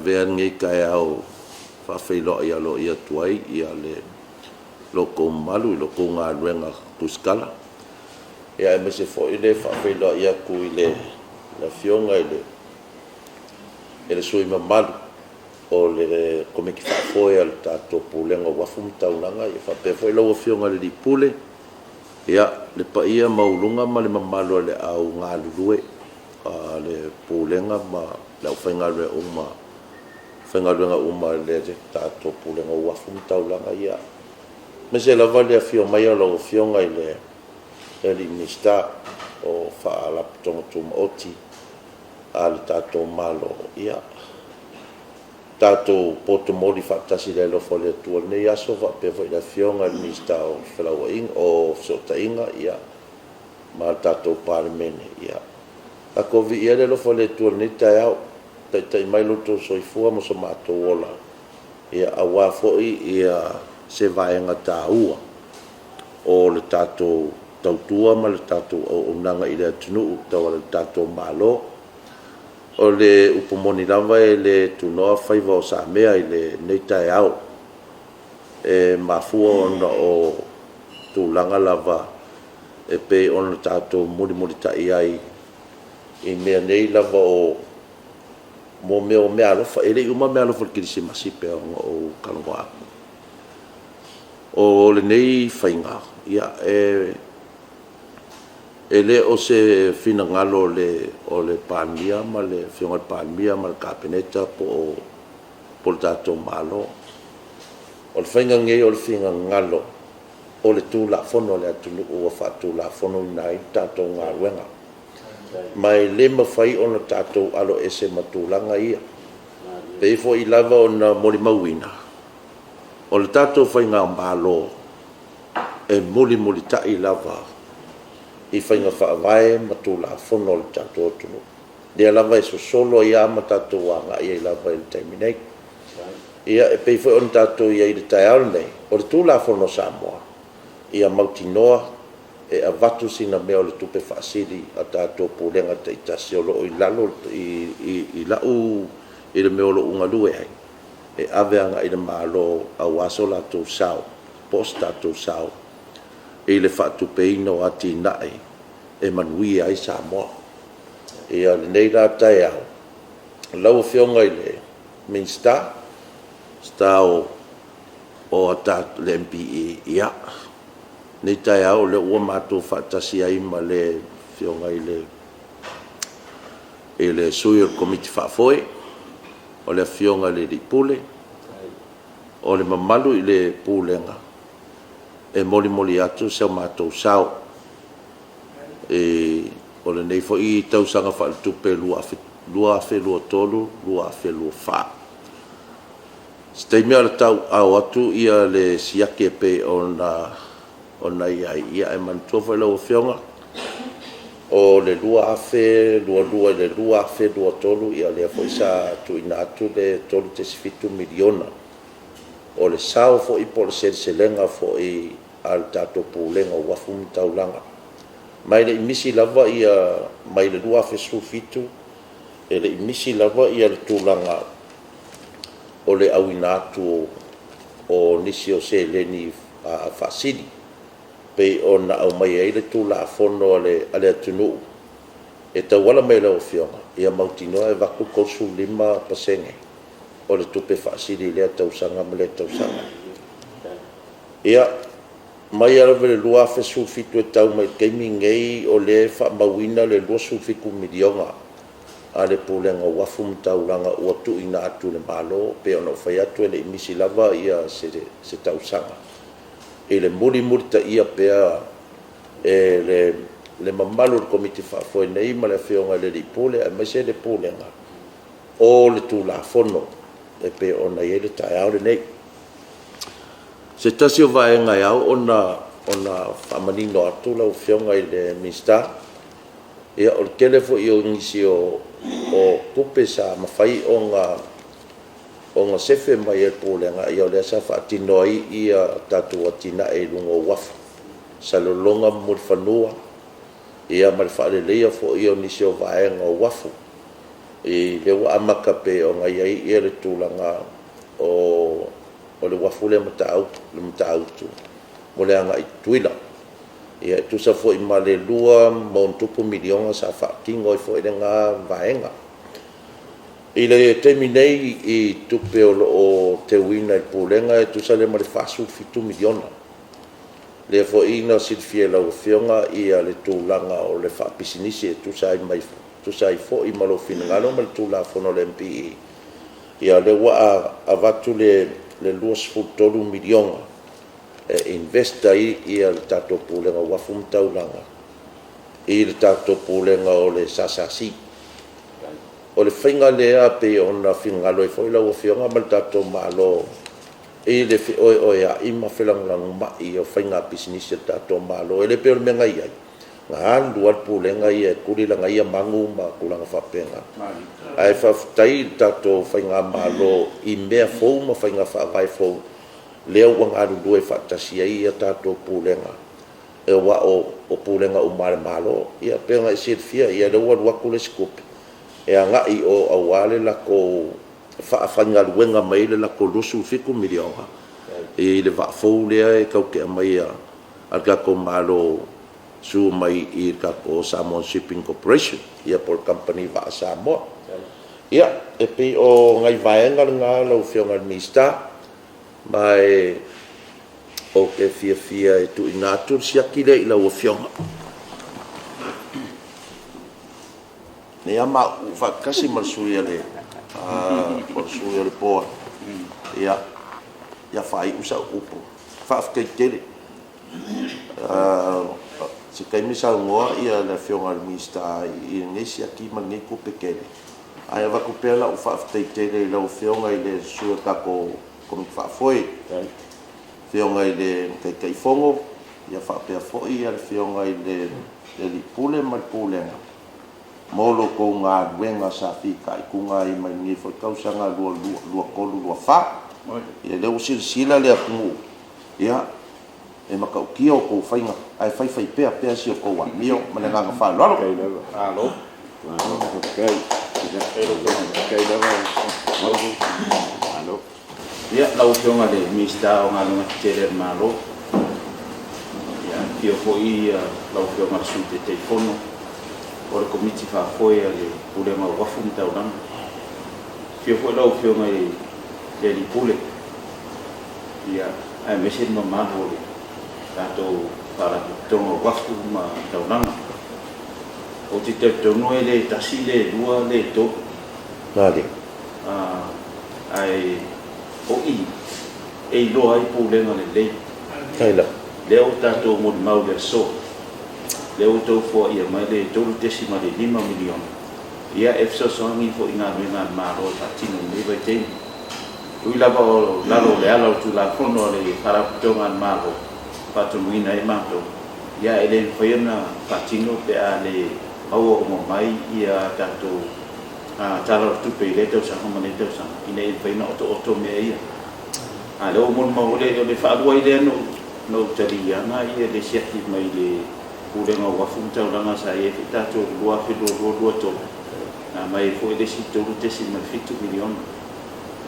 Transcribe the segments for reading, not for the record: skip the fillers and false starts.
vean ngai kai au whawhailo ia lo ia tuai ia le loko malu i loko ngā ruenga puskala. Ia e mese fo i le whawhailo ia ku i le na fionga i le sui mamalu o le komeki whafoe al tātou pūlenga wafu mtaunanga i whapefo i lau fionga le ripule. Ia le pa ia maulunga ma le mamalu le au ngā lulue le pūlenga ma le au whaingalue uma whaingaluenga uma le tātou pūlenga wafu mtaunanga ia. Mese lava le fio mai o lau fionga i le minista o whaalap tonga tuma oti a le tātou malo ia. Tātou poto mori whaatasi le lofo le tua nei aso whapewa i la fionga le minista o Whilawa Inga o Sota Inga ia ma tātou parlemene ia. A kovi ia le lofo le tua nei tai au tai mai loto soifua mo sa mātou ola ia a wafoi ia se vaenga tā ua o le tātou tautua ma le tātou o nanga i le atunu tawa le tātou malo o le upomoni lava e le tunoa whaiva o sa mea i le neitai au e mafua ona o tūlanga lava e pe ona tātou muri tai ai i mea nei lava o mo mea alofa e le uma mea alofa le kirisi masipe o kalongoa o le nei whainga ia e le o se fina ngalo o le palmia ma le fionga palmia ma le kapeneta po le tātou malo o le whainga ngei o le fina ngalo o le tūla fono le atunu ua whaatūla fono nai tātou ngā ruenga mai le mawhai o na tātou alo ese matūlanga ia peifo i lava o na mori mauina o le tātou whainga malo e muli tai lava i whainga whaavae matula fono le tātou atunu. Lea lava e so solo ia ma tātou wanga ia i lava i le taimi nei. Ia e pei whai on tātou ia i le tai au nei. O le tūla fono Samoa. Ia mauti noa e a vatu sina mea o le tupe whaasiri a tātou pūlenga te itasi o loo i lalo i lau i le mea o lo unga lue hai. E aveanga i le malo a waso la tō sao. Pos tātou sao. E le whaatupe ino ati nae e manui ai Samoa. E a le nei rā tai au. Lau whionga i le minsta, stau o a tātu le MPE ia. Nei tai au le ua mātou whaatasi ai ma le whionga i le sui o komiti whaafoe, o le whionga le ripule, o le mamalu i le pūlenga. E moli atu sa mātou sao e o le nei fo i tausanga whaaltupe lua afe lua tolu, lua afe lua wha. Stei mea le tau au atu ia le siake pe o na ia e mantua whai lau whionga o le lua afe, lua le lua afe lua tolu ia le fo isa tu ina atu le tolu te sifitu miliona o le sao fo i po le selenga fo i al tātou pūlenga o wafu mtaulanga. Mai le imisi lava ia mai le lua fe sufitu e le imisi lava ia le tūlanga o le awina atu o nisi o se leni a whasidi pei o na au mai e le tūla a fono ale atunu e tawala mai lau whionga ia mautinoa e waku kosu 5% o le tupe whasidi lea tausanga ma le tausanga. Ia mai ala le lua fe sulfitu e tau mai keimi ngei o le whaamawina le lua sulfiku milionga a le pūlenga wafu mtaulanga ua tu ina atu le malo pe ona whai atu e le imisi lava ia se tausanga. E le muri ta ia pea e le mamalu le komiti whaafoe nei ma le whionga le ripule a mai se le pūlenga o le tūla fono e pe ona i le tai aure nei. Se tasi o vaenga iau ona whamanino atu lau whionga i le minsta ia o kele fo i o ngisi o kupe sa mawhai o ngā sefe mai e pōlenga ia o lea sa whaatino ai ia tātua tina e lungo wafu sa lolonga muri whanua ia mare whaareleia fo i o nisi o vaenga o wafu I le wa amaka pe o ngai ai ia le tūlanga o le wafule matau tu mo le anga i tuila ia tu sa fo i male lua mo tupu milionga sa fa kingo i fo i nga vaenga i le temi nei i tupe o te wina i pulenga e tu sa le mare fasu fitu miliona le fo i na silfie la ufionga i le tūlanga o le fa pisinisi e tu sa i mai tu sai fo i malo finangalo mal tu la fono le MPI ia le wa a vatu le luas futolu milion investa i al tato pulenga wa fum taulanga i le tato pulenga o le sasasi o le finga le a pe ona fingalo i fo la o fionga mal tato malo i le o ya i ma felang lang ma i o finga business tato malo e le pe me ngai ai ngan dual pulenga ia kuli langa ia mangu ma kulanga fapenga ai fa tai tato fainga malo i mea fo ma fainga fa vai fo leo wang adu due fa tasia ia tato pulenga e wa o pulenga o malo ia penga sit fia ia le wa kule scoop e anga i o awale la ko fa fainga luenga mai le la ko lusu fiku milionga e le va fo le e kau ke mai al ka ko malo su mai i ka ko Samoa Shipping Corporation ia por company va Samoa ia e pe o ngai vaenga nga lo fionga mista mai o ke fia e tu inatur sia kile i la o fionga ne ama u fa kasi malsui ale por sui ale po ia fa i usa upo fa ke tele si kai misa ngoa ia la fionga mista i nesi aki man ngi ku pekele ai va ku pela u fa tele la fionga i le su ka ko fa foi fionga i le kai fongo ia fa pe foi ia fionga i le li pule mal pule molo ko nga wenga sa fi kai ku nga i man ngi fo kausa nga lu ko lu fa ia le usil sila le aku ia e makau kia o kou whainga ai whai pea si o kou wan mio mana ngā wha loro alo alo ia lau fionga le mista o ngā lunga tere malo ia kia fo i lau fionga su te telefono o le komiti wha foe le pulenga wafu mtau nanga kia fo lau fionga le li pule ia ai mesin ma malo le tato para tongo wafu ma taunanga o te tono ele tasile lua le to nade ai o i e lo ai pulenga le kaila le o tato mo mau le so le o to fo ia mai le to desima de 5 milion ia efso songi fo ina menga maro tatino le vai te ui lava o lalo le ala tu la fono le para tonga maro patuina e mato ia ele faina patino pe ale au o mai ia tato talo tu pe le to sa como le to sa ine faina o me ia ale o mon mo le fa do ile no taria na ia le siati mai le pure ngo wa funta langa sa ia tato lua fi do to na mai fo le si to te si ma fitu milion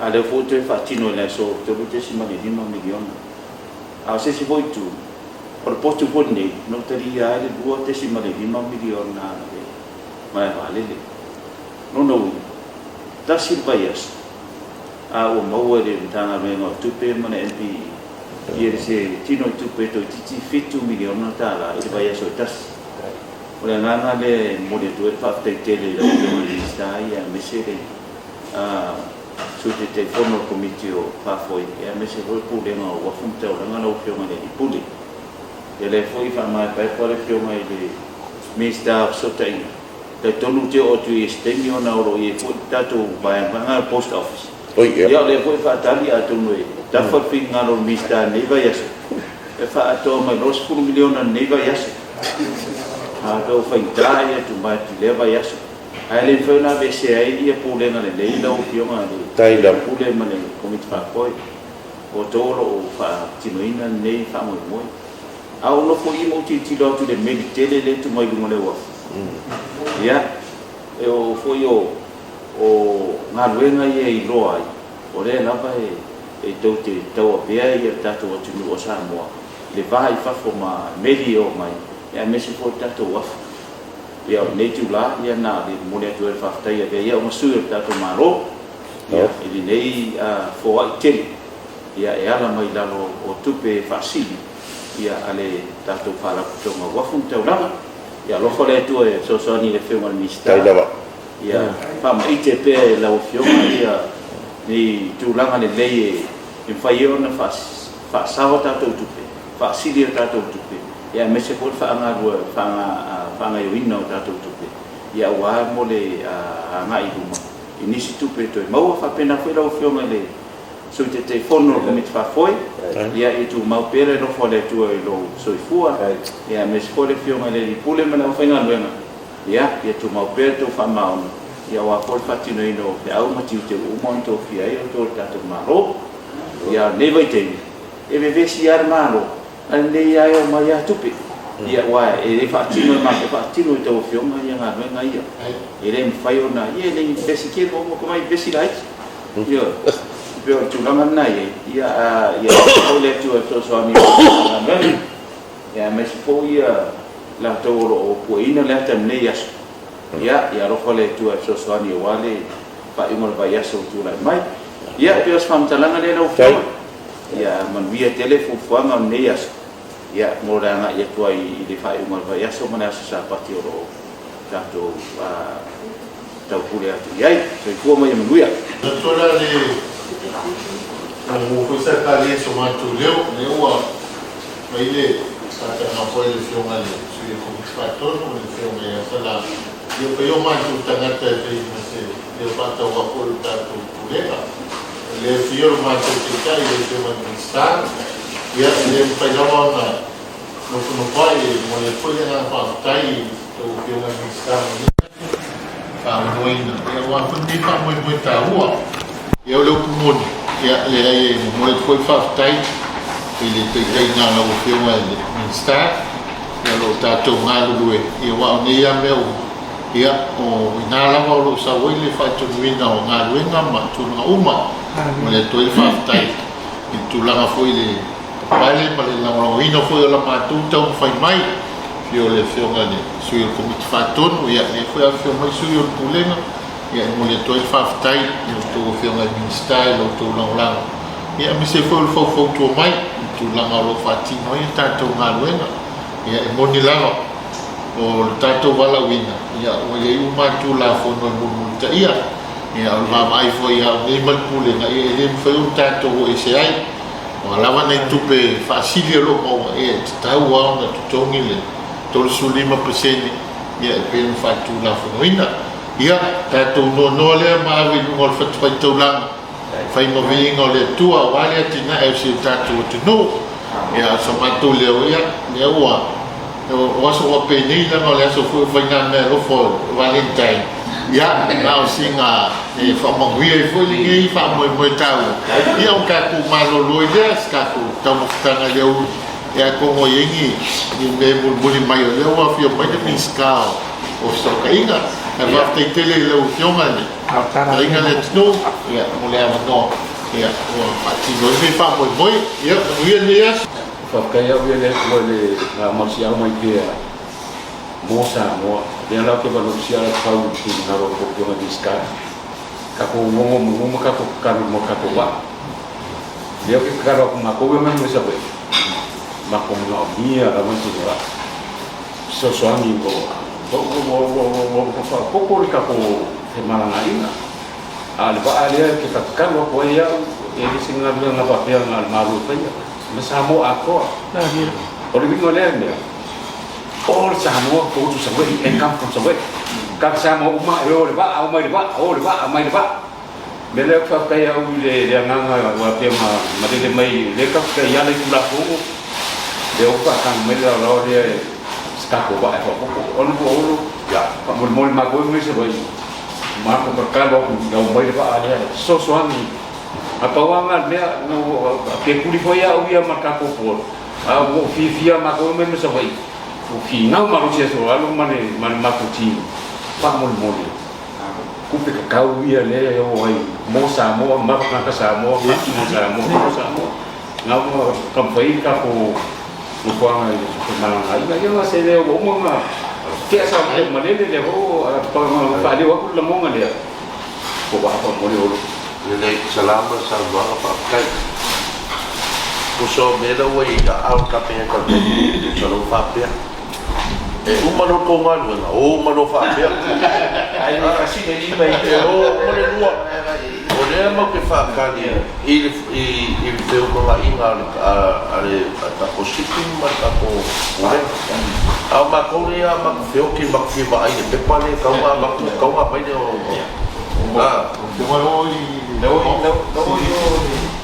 ale fo te patino le so to te si ma 5 milion a se si voi tu por posto bonni no teria le 2 decimale 5 milioni ma vale no da silvaias a o mo le tanga me no tupe mana MP ia se tino tupe to titi fitu milioni tala il vai so tas ora nana le mo de tu fa tele le sta ia mesere su te telefono comitio fa foi ia mesere pu le no wa funta ora no fio ma le puli ele foi fa mai per fare fio mai le mista sotaina le tonu te o tu estemio na oro e fu tato vai a post office ia le foi fa tali a tu noi da fa finga no mista ne vai aso e fa ato mai los 1 miliona ne vai aso a do fa intraia tu mai ti le vai aso ai le foi na vese ai ia pulena le leila o fio mai tai la pulena le comit fa poi o toro o fa tinoina ne fa mo au no foi mo ti lo tu le meditele le tu mai mo le wa ia e o foi o o ngā luenga ia I loa ai. O rea lava e tau te tau a pea ia tātou atunu o Samoa. Le vaha I whafo ma meri o mai. Ia mese po tātou wafu. Ia o nei tūla, ia nā le mone atu e whaftai a ia o masui o tātou maro. Ia ili nei fōa I tele. Ia e ala mai lalo o tupe whasili. Ia ale tātou whalakutonga wafu tauranga. Ia loko le atu e sosoani le whiunga le mista. Ia whama ite pē lau whiunga ia ni tūlanga le lei e whai ona whaasawa tātou tupe. Whaasili o tātou tupe. Ia mese po whaangarua whaanga ioina o tātou tupe. Ia wā mo le ngai ruma. I nisi tupe toi. Maua whapena whera o whiunga le so te whono o mit whafoi. Ia I tu mau pere no whale tua I lo soifua. Ia mese po le whiunga le I pule mana o whainga luenga. Ia tu mau pere tu whamaona. Ia wā po le whatino ino pe au matiu te umon tō whia I o tō tātou maro. Ia newa I teini. E me vesi ar maro. An nei ai o mai a tupe. Ia wā e le whatino ma ke whatino I tō whiunga ia ngā luenga ia. E le mwhai o nā. Ia le vesi ke mo mo kumai vesi laiti. Ia. Pero tulanga nai ia o le tu so so ami ia me fo ia la toro o poina le tam nei as ia ro le tu so so ani wale pa imol ba yaso tu la mai ia pero fam talanga le no fo ia man via telefon fuanga nei as ia moranga ia tu ai le fa imol ba yaso mana sa pati ro tanto tau pule atu ia so ko mai manuia tola le o coisa ali somando leu aí ele está na folha de filme ali se como fator no filme essa eu mais o tanata de você eu faço o apoio da colega ele fior mais o que está ele tem uma mensagem e ele faz uma no pai ele foi na parte o filme mensagem para o ino eu acho que está muito rua eu leu com o ele foi faftai ele tem na o filme está ele tá tomando e eu nem a meu e o inala o sabe ele faz tudo na o ngaruenga ma tu na uma ele toi faftai e tu lá foi ele vale mas lá o ino foi lá ma tu tão faz mai eu le filme ali sui o comit faton e ele foi a filme sui o problema ia mulher toi faftai eu tô filme ministério eu tô lá ia me se foi o fofo tu mai tu lá o fatino e tanto ngaruenga ia monilava o tanto valawina ia o ia uma tu lá foi no mundo ia o vai foi a nível pule ia ele foi um tanto o esse aí o lava nem tu pe facilio lo mo ia tá o onda tu tongile tol sulima presene ia pe no fatu lá foi ia tanto no le ma vi ngol fat tu lá fai mo vi ngol tua wale tina e se tanto tu no ia somato le ia o aso o peni la ngol aso foi vai na lo fo valentine ia na singa e fa mo vi e foi ninguém fa mo tau ia un ka ku malo lo ia ska ku tamo tanga leu ia como yengi ni me bulbuli mai leu a fio mai de ska o so kainga a va te tele leu fioma ni kainga le tno ia mo le no ia o pati no me fa mo ia ni ia Porque eu vi ele na marcial mais que moça dia lá que vai marcial faz que na roupa que vai discar capo mo capo ba dia que cara com uma coisa mesmo sabe mas como não via a manter lá só amigo pouco capo semana ainda ali que tá caro com ele se não na papel na malu Masamo ako. Oleh bingung ni. All samo ko tu sawe engkang ko sawe. Kak samo uma yo le ba, umai le ba, o le ba, amai le ba. Bele fa kaya u le nga wa tema mate mai le ka kaya le kula ko. De o pa kan me la ro de skako ba ko ko. Olu ya, pa mol ma ko me se ba. Ma ko ka ba ko ga umai le ba ale. So ani apa wangan dia no ke kuli foya o ia makapo por a o fifia mako me me sabai o fina ma ro se so alo mane makuti pa mol kupe kakau ia le o ai mo Samoa maka Samoa mo Samoa nga mo kampai ka ko mo pa nga ai nga se le o mo nga ke sa mo malele le ho pa le wa ku mo nga le ko ba pa mo le o le salama sa mga pakai kuso mera wei au kapea ka so lo fa pia umano ko ngalo na umano fa pia ai kasi ni mai o le lua o le mo ke fa ka ni i veo ko la inga ale ta positive ma ta ko ore au ma ko ria ma feo ki ma ki ba ai te pale ka ma pai de ah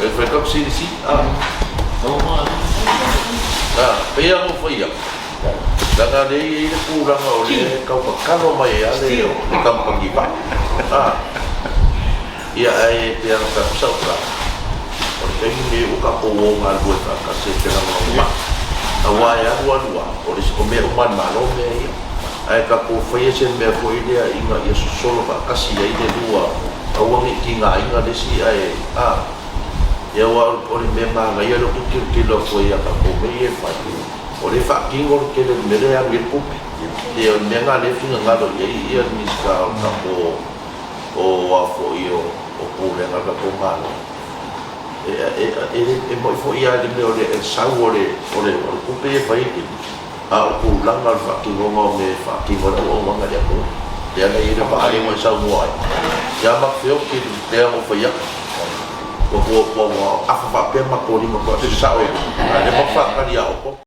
e foi como se disse pia mo foi ya daga dei ile kurang ole kau pakalo mai ale kampung iba ia ai pia ka sautra o te ni u ka po nga lu ka se te na ma awai a lua o le ko me man malo me ai ka po foi sen me foi dia inga ia solo ka kasi ai de lua awang ikinga inga de si ai ia wa o le me ma ngai lo ki lo foi ka po me e fa o le fa kingo ke le mere a mi pu e o me nga le finga nga do ia ni ska ka po o a fo io o pule nga ka po malo e mo fo ia de me o le sa o le pu pe fa i a o pu langa fa kingo mo me fa kingo o nga ya ko ya na ira pa ali mo sa mo ai ya ma feo ki te mo fa ya ko a fa pe ma ko ni mo ko sa o le mo fa ka dia o